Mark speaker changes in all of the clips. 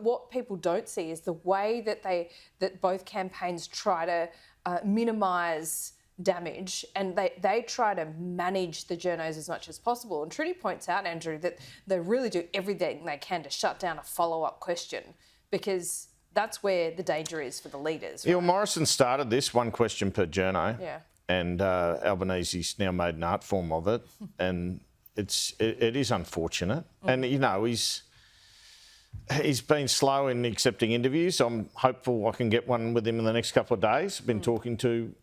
Speaker 1: What people don't see is the way that both campaigns try to minimise damage, and they try to manage the journos as much as possible. And Trudy points out, Andrew, that they really do everything they can to shut down a follow-up question, because that's where the danger is for the leaders. Right?
Speaker 2: Yeah, Morrison started this, one question per journo.
Speaker 1: Yeah.
Speaker 2: And Albanese's now made an art form of it, and it is unfortunate. And you know, he's been slow in accepting interviews. I'm hopeful I can get one with him in the next couple of days. I've been talking to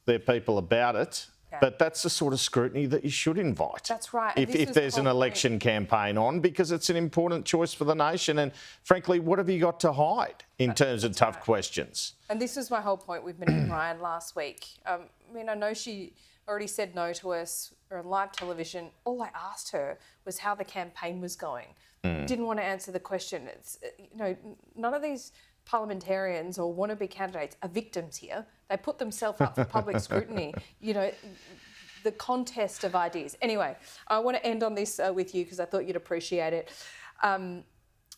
Speaker 2: their people about it. Okay. But that's the sort of scrutiny that you should invite.
Speaker 1: That's right.
Speaker 2: If there's an election campaign on, because it's an important choice for the nation. And frankly, what have you got to hide in terms of tough questions?
Speaker 1: And this was my whole point with Monique Ryan last week. I mean, I know she already said no to us on live television. All I asked her was how the campaign was going. Didn't want to answer the question. It's, you know, none of these parliamentarians or wannabe candidates are victims here. They put themselves up for public scrutiny. You know, the contest of ideas. Anyway, I want to end on this with you because I thought you'd appreciate it.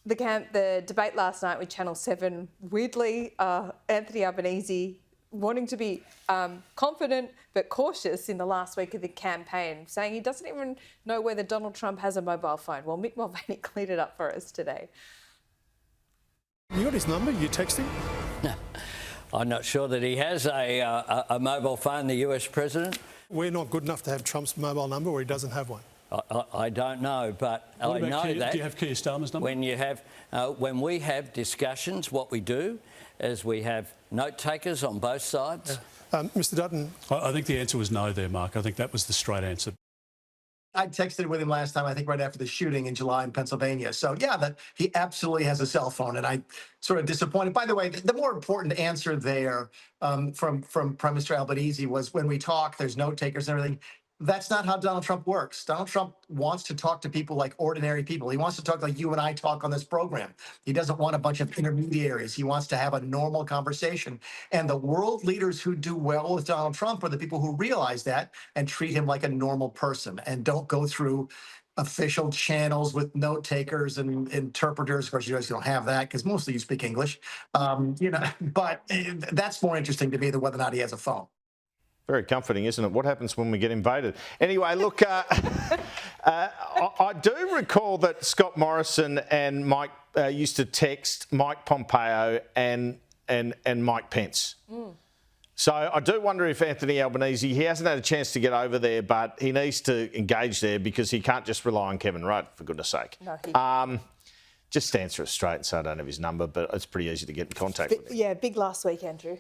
Speaker 1: The debate last night with Channel 7, weirdly, Anthony Albanese wanting to be confident but cautious in the last week of the campaign, saying he doesn't even know whether Donald Trump has a mobile phone. Well, Mick Mulvaney cleared it up for us today.
Speaker 3: You got his number? You text him?
Speaker 4: I'm not sure that he has a mobile phone, the US president.
Speaker 3: We're not good enough to have Trump's mobile number, or he doesn't have one.
Speaker 4: I don't know, but I know that.
Speaker 5: Do you have Keir Starmer's number?
Speaker 4: When we have discussions, what we do is we have note takers on both sides.
Speaker 3: Yeah. Mr. Dutton.
Speaker 5: I think the answer was no there, Mark. I think that was the straight answer.
Speaker 6: I texted with him last time, I think right after the shooting in July in Pennsylvania. So, yeah, that he absolutely has a cell phone, and I sort of disappointed. By the way, the more important answer there from Prime Minister Albanese was, when we talk, there's note takers and everything. That's not how Donald Trump works. Donald Trump wants to talk to people like ordinary people. He wants to talk like you and I talk on this program. He doesn't want a bunch of intermediaries. He wants to have a normal conversation. And the world leaders who do well with Donald Trump are the people who realize that and treat him like a normal person and don't go through official channels with note takers and interpreters. Of course, you guys don't have that because mostly you speak English. You know, but that's more interesting to me than whether or not he has a phone.
Speaker 2: Very comforting, isn't it? What happens when we get invaded? Anyway, look, I do recall that Scott Morrison and Mike used to text Mike Pompeo and Mike Pence. So I do wonder if Anthony Albanese, he hasn't had a chance to get over there, but he needs to engage there because he can't just rely on Kevin Rudd, for goodness sake. No, just answer it straight and say I don't have his number, but it's pretty easy to get in contact with him.
Speaker 1: Yeah, big last week, Andrew.